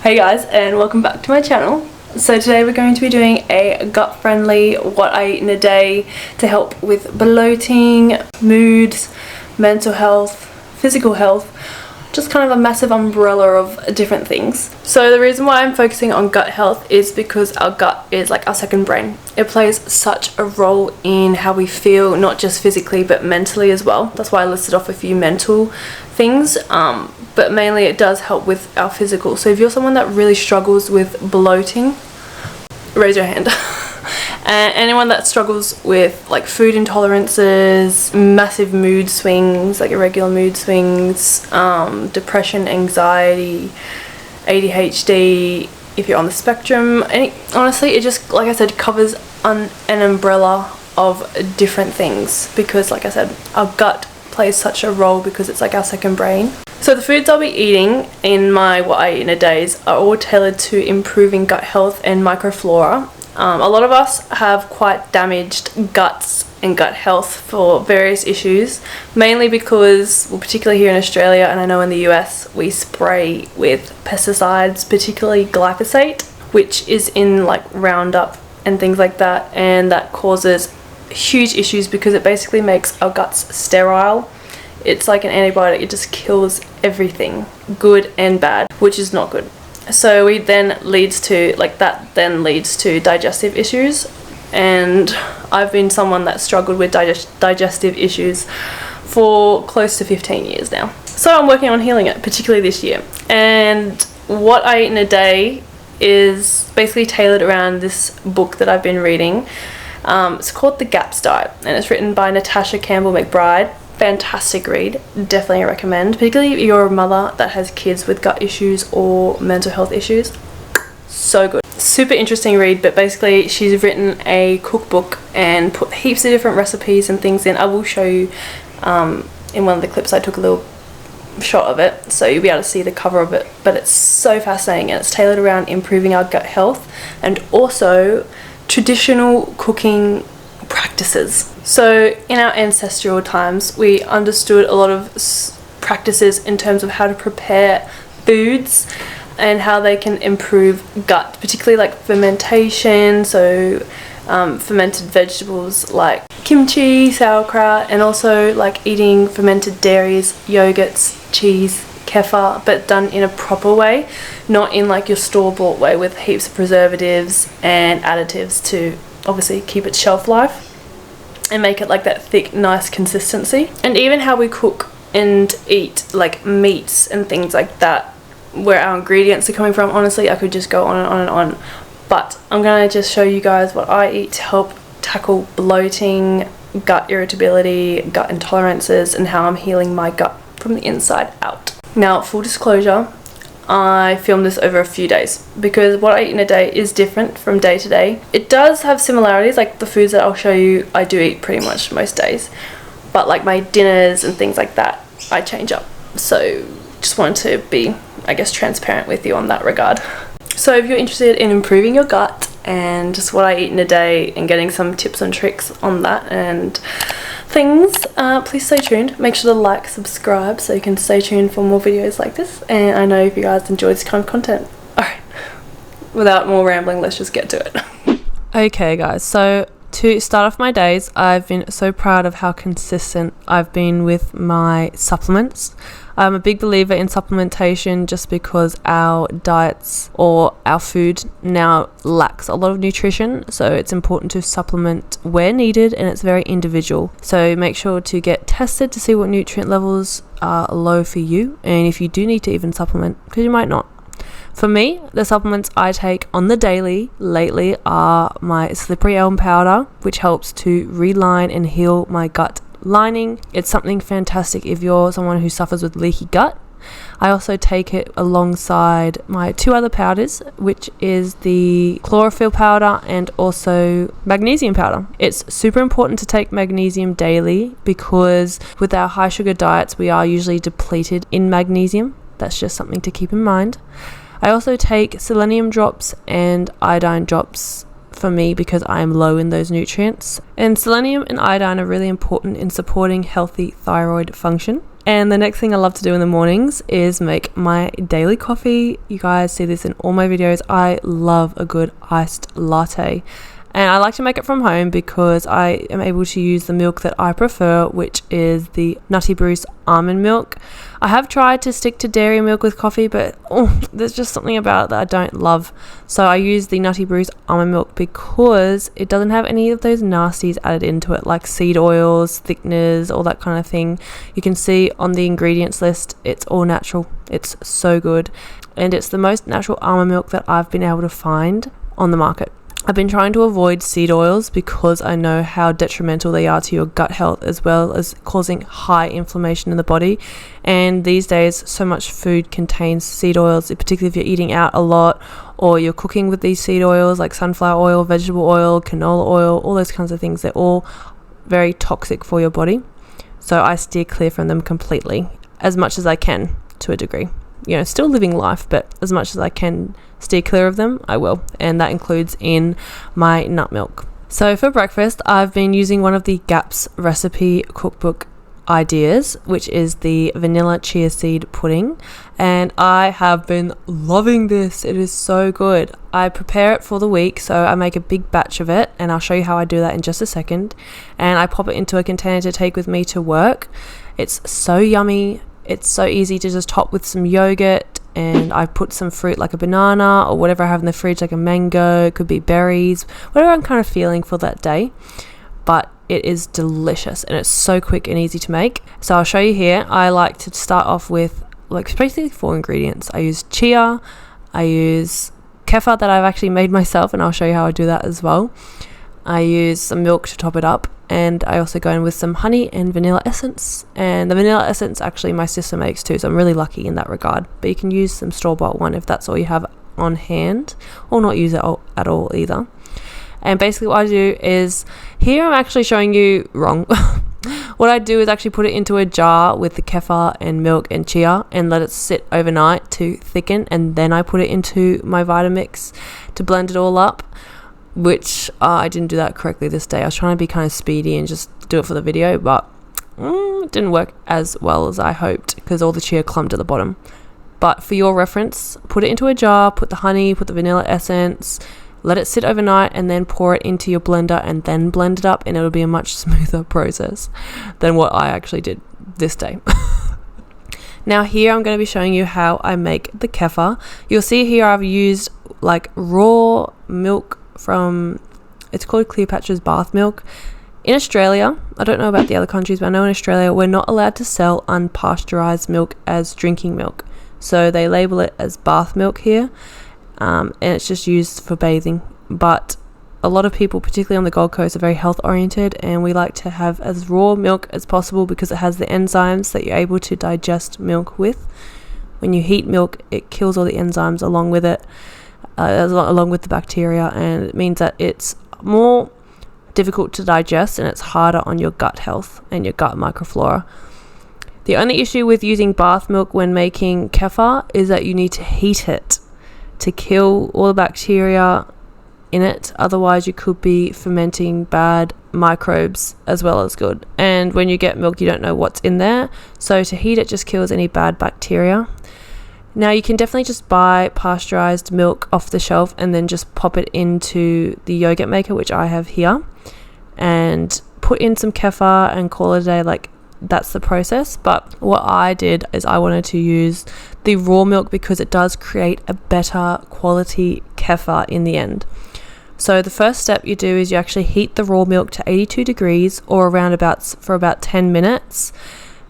Hey guys, and welcome back to my channel. So today we're going to be doing a gut-friendly what I eat in a day to help with bloating, moods, mental health, physical health, just kind of a massive umbrella of different things. So the reason why I'm focusing on gut health is because our gut is like our second brain. It plays such a role in how we feel, not just physically but mentally as well. That's why I listed off a few mental things, but mainly it does help with our physical. So if you're someone that really struggles with bloating, raise your hand. And anyone that struggles with like food intolerances, massive mood swings, like irregular mood swings, depression, anxiety, ADHD, if you're on the spectrum, honestly it just, like I said, covers an umbrella of different things, because like I said, our gut plays such a role because it's like our second brain. So the foods I'll be eating in my what I eat in a days are all tailored to improving gut health and microflora. A lot of us have quite damaged guts and gut health for various issues, mainly because, well, particularly here in Australia and I know in the US, we spray with pesticides, particularly glyphosate, which is in like Roundup and things like that, and that causes huge issues because it basically makes our guts sterile. It's like an antibiotic, it just kills everything, good and bad, which is not good. So that then leads to digestive issues, and I've been someone that struggled with digestive issues for close to 15 years now. So I'm working on healing it, particularly this year. And what I eat in a day is basically tailored around this book that I've been reading. It's called The GAPS Diet, and it's written by Natasha Campbell McBride. Fantastic read, definitely recommend, particularly if you're a mother that has kids with gut issues or mental health issues. So good, super interesting read. But basically she's written a cookbook and put heaps of different recipes and things in. I will show you in one of the clips. I took a little shot of it so you'll be able to see the cover of it, but it's so fascinating and it's tailored around improving our gut health and also traditional cooking practices. So in our ancestral times we understood a lot of practices in terms of how to prepare foods and how they can improve gut, particularly like fermentation, so fermented vegetables like kimchi, sauerkraut, and also like eating fermented dairies, yogurts, cheese, kefir, but done in a proper way, not in like your store-bought way with heaps of preservatives and additives to obviously keep its shelf life and make it like that thick, nice consistency. And even how we cook and eat like meats and things like that, where our ingredients are coming from. Honestly, I could just go on and on and on, but I'm gonna just show you guys what I eat to help tackle bloating, gut irritability, gut intolerances, and how I'm healing my gut from the inside out. Now, full disclosure, I filmed this over a few days because what I eat in a day is different from day to day. It does have similarities, like the foods that I'll show you I do eat pretty much most days, but like my dinners and things like that I change up. So just wanted to be, I guess, transparent with you on that regard. So if you're interested in improving your gut and just what I eat in a day and getting some tips and tricks on that and things, please stay tuned. Make sure to like, subscribe so you can stay tuned for more videos like this, and I know if you guys enjoy this kind of content. Alright, without more rambling, let's just get to it. Okay guys, so to start off my days, I've been so proud of how consistent I've been with my supplements. I'm a big believer in supplementation just because our diets or our food now lacks a lot of nutrition, so it's important to supplement where needed, and it's very individual. So make sure to get tested to see what nutrient levels are low for you, and if you do need to even supplement, because you might not. For me, the supplements I take on the daily lately are my slippery elm powder, which helps to reline and heal my gut lining. It's something fantastic if you're someone who suffers with leaky gut. I also take it alongside my two other powders, which is the chlorophyll powder and also magnesium powder. It's super important to take magnesium daily because with our high sugar diets we are usually depleted in magnesium. That's just something to keep in mind. I also take selenium drops and iodine drops for me because I am low in those nutrients. And selenium and iodine are really important in supporting healthy thyroid function And the next thing I love to do in the mornings is make my daily coffee. You guys see this in all my videos. I love a good iced latte. And I like to make it from home because I am able to use the milk that I prefer, which is the Nutty Bruce almond milk. I have tried to stick to dairy milk with coffee, but there's just something about it that I don't love. So I use the Nutty Bruce almond milk because it doesn't have any of those nasties added into it, like seed oils, thickeners, all that kind of thing. You can see on the ingredients list, it's all natural. It's so good. And it's the most natural almond milk that I've been able to find on the market. I've been trying to avoid seed oils because I know how detrimental they are to your gut health, as well as causing high inflammation in the body. And these days, so much food contains seed oils, particularly if you're eating out a lot or you're cooking with these seed oils like sunflower oil, vegetable oil, canola oil, all those kinds of things. They're all very toxic for your body. So I steer clear from them completely, as much as I can, to a degree. Still living life, but as much as I can steer clear of them, I will. And that includes in my nut milk. So for breakfast, I've been using one of the GAP's recipe cookbook ideas, which is the vanilla chia seed pudding. And I have been loving this. It is so good. I prepare it for the week, so I make a big batch of it, and I'll show you how I do that in just a second. And I pop it into a container to take with me to work. It's so yummy. It's so easy to just top with some yogurt, and I put some fruit like a banana or whatever I have in the fridge, like a mango, it could be berries, whatever I'm kind of feeling for that day. But it is delicious and it's so quick and easy to make. So I'll show you here. I like to start off with basically 4 ingredients. I use chia, I use kefir that I've actually made myself, and I'll show you how I do that as well. I use some milk to top it up, and I also go in with some honey and vanilla essence. And the vanilla essence actually my sister makes too, so I'm really lucky in that regard. But you can use some store-bought one if that's all you have on hand, or not use it at all either. And basically what I do is, here I'm actually showing you wrong. What I do is actually put it into a jar with the kefir and milk and chia and let it sit overnight to thicken, and then I put it into my Vitamix to blend it all up, which I didn't do that correctly this day. I was trying to be kind of speedy and just do it for the video, but it didn't work as well as I hoped because all the chia clumped at the bottom. But for your reference, put it into a jar, put the honey, put the vanilla essence, let it sit overnight, and then pour it into your blender and then blend it up, and it'll be a much smoother process than what I actually did this day. Now here I'm going to be showing you how I make the kefir. You'll see here I've used raw milk from, it's called Cleopatra's bath milk. In Australia, I don't know about the other countries, but I know in Australia we're not allowed to sell unpasteurized milk as drinking milk. So they label it as bath milk here. And it's just used for bathing. But a lot of people, particularly on the Gold Coast, are very health oriented, and we like to have as raw milk as possible because it has the enzymes that you're able to digest milk with. When you heat milk, it kills all the enzymes along with it, along with the bacteria, and it means that it's more difficult to digest and it's harder on your gut health and your gut microflora. The only issue with using bath milk when making kefir is that you need to heat it to kill all the bacteria in it. Otherwise you could be fermenting bad microbes as well as good, and when you get milk you don't know what's in there, so to heat it just kills any bad bacteria. Now you can definitely just buy pasteurized milk off the shelf and then just pop it into the yogurt maker, which I have here, and put in some kefir and call it a day. That's the process. But what I did is I wanted to use the raw milk because it does create a better quality kefir in the end. So the first step you do is you actually heat the raw milk to 82 degrees or for about 10 minutes.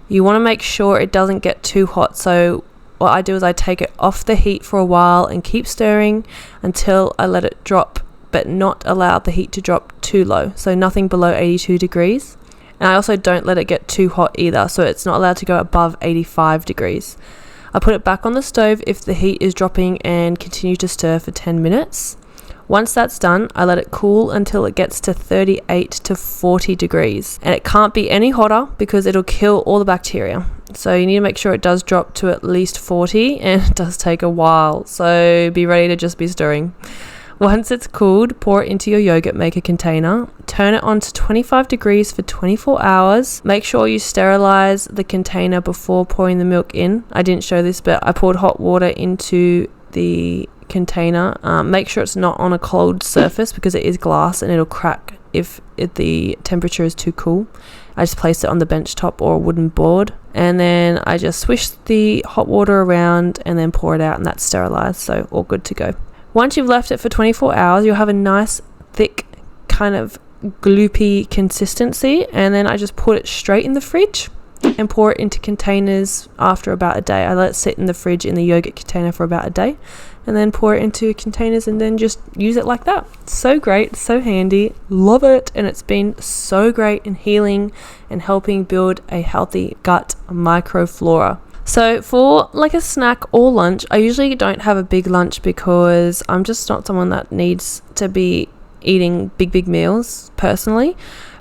You want to make sure it doesn't get too hot. So what I do is I take it off the heat for a while and keep stirring until I let it drop, but not allow the heat to drop too low. So nothing below 82 degrees. And I also don't let it get too hot either, so it's not allowed to go above 85 degrees. I put it back on the stove if the heat is dropping and continue to stir for 10 minutes. Once that's done, I let it cool until it gets to 38 to 40 degrees. And it can't be any hotter because it'll kill all the bacteria. So you need to make sure it does drop to at least 40, and it does take a while. So be ready to just be stirring. Once it's cooled, pour it into your yogurt maker container. Turn it on to 25 degrees for 24 hours. Make sure you sterilize the container before pouring the milk in. I didn't show this, but I poured hot water into the container. Make sure it's not on a cold surface because it is glass and it'll crack if the temperature is too cool. I just placed it on the bench top or a wooden board, and then I just swish the hot water around and then pour it out, and that's sterilized, so all good to go. Once you've left it for 24 hours, you'll have a nice thick kind of gloopy consistency, and then I just put it straight in the fridge and pour it into containers after about a day. I let it sit in the fridge in the yogurt container for about a day, and then pour it into containers and then just use it like that. So great, so handy, love it. And it's been so great in healing and helping build a healthy gut microflora. So for like a snack or lunch, I usually don't have a big lunch because I'm just not someone that needs to be eating big meals personally.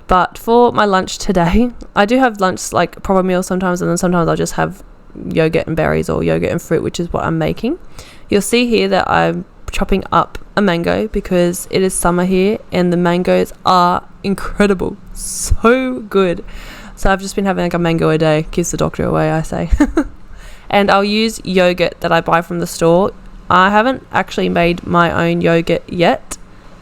But for my lunch today, I do have lunch like proper meals sometimes, and then sometimes I'll just have yogurt and berries or yogurt and fruit, which is what I'm making. You'll see here that I'm chopping up a mango because it is summer here and the mangoes are incredible, so good. So I've just been having like a mango a day, keeps the doctor away, I say. And I'll use yogurt that I buy from the store. I haven't actually made my own yogurt yet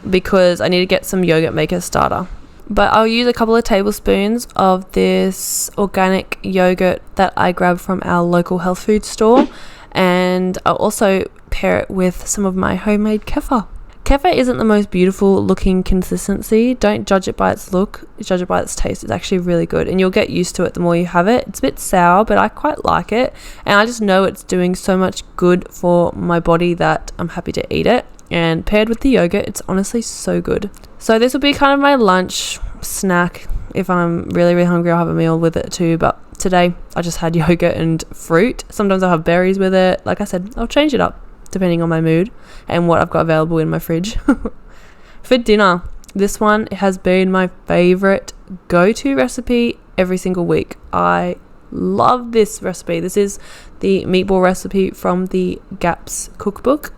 because I need to get some yogurt maker starter. But I'll use a couple of tablespoons of this organic yogurt that I grabbed from our local health food store, and I'll also pair it with some of my homemade kefir. Kefir isn't the most beautiful looking consistency. Don't judge it by its look, judge it by its taste. It's actually really good, and you'll get used to it the more you have it. It's a bit sour, but I quite like it, and I just know it's doing so much good for my body that I'm happy to eat it. And paired with the yogurt, it's honestly so good. So this will be kind of my lunch snack. If I'm really hungry, I'll have a meal with it too, but today I just had yogurt and fruit. Sometimes I'll have berries with it. Like I said, I'll change it up depending on my mood and what I've got available in my fridge. For dinner, this one has been my favorite go-to recipe every single week. I love this recipe. This is the meatball recipe from the Gaps cookbook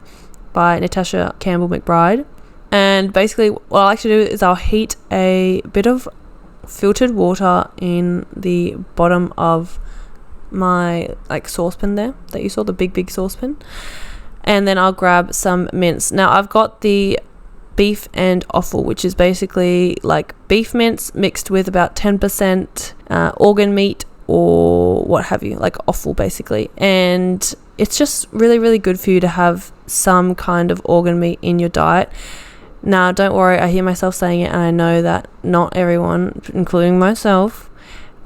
by Natasha Campbell McBride. And basically what I like to do is I'll heat a bit of filtered water in the bottom of my like saucepan there that you saw, the big saucepan, and then I'll grab some mince. Now I've got the beef and offal, which is basically like beef mince mixed with about 10% organ meat or what have you, like offal basically. And it's just really good for you to have some kind of organ meat in your diet. Now, don't worry, I hear myself saying it, and I know that not everyone, including myself,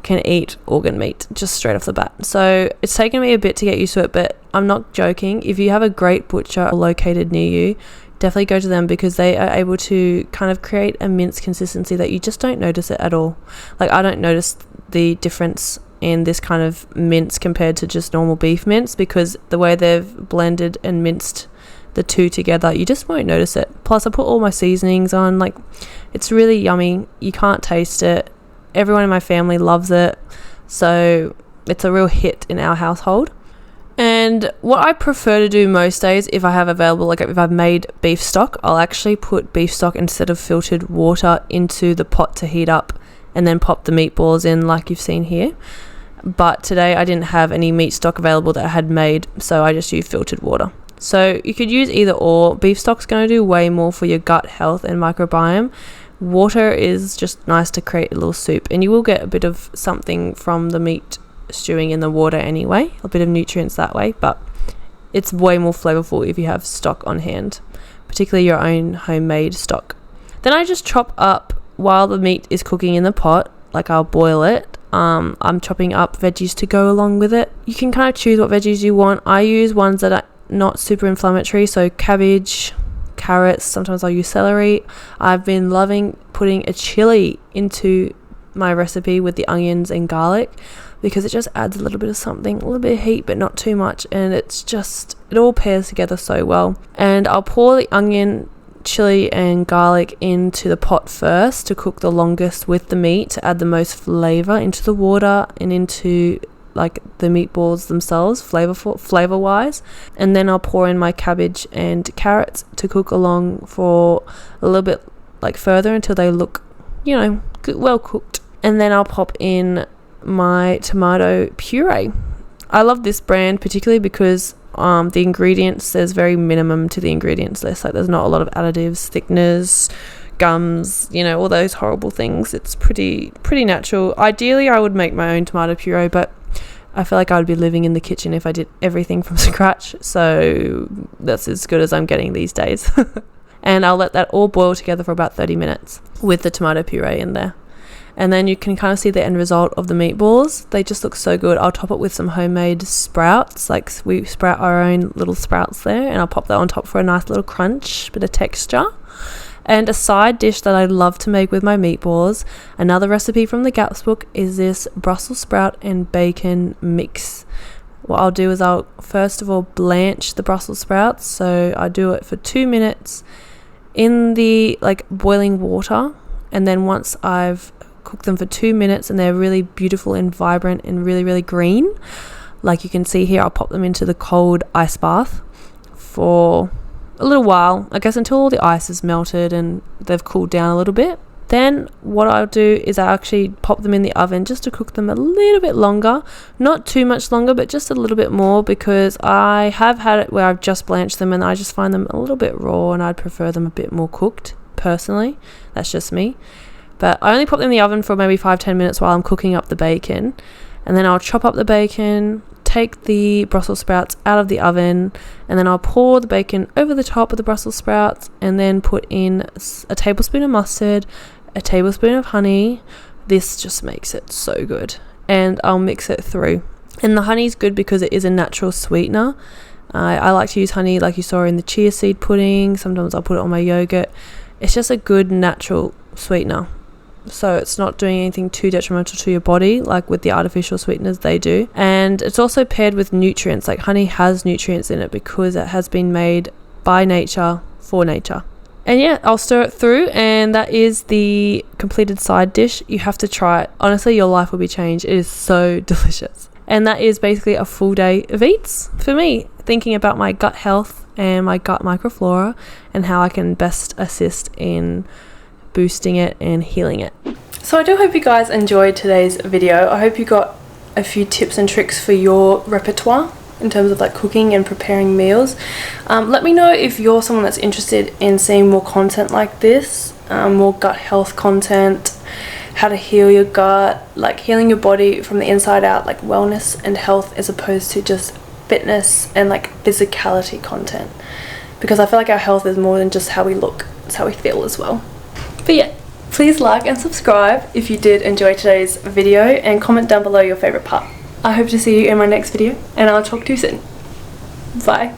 can eat organ meat just straight off the bat. So it's taken me a bit to get used to it, but I'm not joking. If you have a great butcher located near you, definitely go to them because they are able to kind of create a mince consistency that you just don't notice it at all. Like, I don't notice the difference in this kind of mince compared to just normal beef mince because the way they've blended and minced the two together, you just won't notice it. Plus I put all my seasonings on, like it's really yummy. You can't taste it. Everyone in my family loves it, so it's a real hit in our household. And what I prefer to do most days, if I have available, like if I've made beef stock, I'll actually put beef stock instead of filtered water into the pot to heat up and then pop the meatballs in like you've seen here. But today I didn't have any meat stock available that I had made, so I just used filtered water. So you could use either or. Beef stock's going to do way more for your gut health and microbiome. Water is just nice to create a little soup, and you will get a bit of something from the meat stewing in the water anyway, a bit of nutrients that way, but it's way more flavorful if you have stock on hand, particularly your own homemade stock. Then I just chop up while the meat is cooking in the pot, like I'll boil it. I'm chopping up veggies to go along with it. You can kind of choose what veggies you want. I use ones that are not super inflammatory, so cabbage, carrots, sometimes I'll use celery. I've been loving putting a chili into my recipe with the onions and garlic because it just adds a little bit of something, a little bit of heat but not too much, and it all pairs together so well. And I'll pour the onion, chili and garlic into the pot first to cook the longest with the meat to add the most flavor into the water and into like the meatballs themselves, flavor wise. And then I'll pour in my cabbage and carrots to cook along for a little bit like further until they look, you know, well cooked. And then I'll pop in my tomato puree. I love this brand particularly because the ingredients, there's very minimum to the ingredients list. Like there's not a lot of additives, thickeners, gums, you know, all those horrible things. It's pretty natural. Ideally I would make my own tomato puree, but I feel like I would be living in the kitchen if I did everything from scratch, so that's as good as I'm getting these days. And I'll let that all boil together for about 30 minutes with the tomato puree in there. And then you can kind of see the end result of the meatballs. They just look so good. I'll top it with some homemade sprouts, like we sprout our own little sprouts there, and I'll pop that on top for a nice little crunch, bit of texture. And a side dish that I love to make with my meatballs, another recipe from the Gaps book, is this Brussels sprout and bacon mix. What I'll do is I'll first of all blanch the Brussels sprouts. So I do it for 2 minutes in the like boiling water, and then once I've cooked them for 2 minutes and they're really beautiful and vibrant and really green, like you can see here, I'll pop them into the cold ice bath for a little while, I guess, until all the ice is melted and they've cooled down a little bit. Then what I'll do is I actually pop them in the oven just to cook them a little bit longer, not too much longer, but just a little bit more, because I have had it where I've just blanched them and I just find them a little bit raw and I'd prefer them a bit more cooked personally. That's just me. But I only pop them in the oven for maybe 5-10 minutes while I'm cooking up the bacon, and then I'll chop up the bacon, take the Brussels sprouts out of the oven, and then I'll pour the bacon over the top of the Brussels sprouts and then put in a tablespoon of mustard, a tablespoon of honey. This just makes it so good. And I'll mix it through. And the honey's good because it is a natural sweetener. I like to use honey like you saw in the chia seed pudding. Sometimes I'll put it on my yogurt. It's just a good natural sweetener. So it's not doing anything too detrimental to your body like with the artificial sweeteners they do. And it's also paired with nutrients. Like honey has nutrients in it because it has been made by nature for nature. And yeah, I'll stir it through, and that is the completed side dish. You have to try it. Honestly, your life will be changed. It is so delicious. And that is basically a full day of eats for me, thinking about my gut health and my gut microflora and how I can best assist in boosting it and healing it. So I do hope you guys enjoyed today's video. I hope you got a few tips and tricks for your repertoire in terms of like cooking and preparing meals. Let me know if you're someone that's interested in seeing more content like this, more gut health content, how to heal your gut, like healing your body from the inside out, like wellness and health as opposed to just fitness and like physicality content, because I feel like our health is more than just how we look, it's how we feel as well. But yeah, please like and subscribe if you did enjoy today's video, and comment down below your favorite part. I hope to see you in my next video, and I'll talk to you soon. Bye.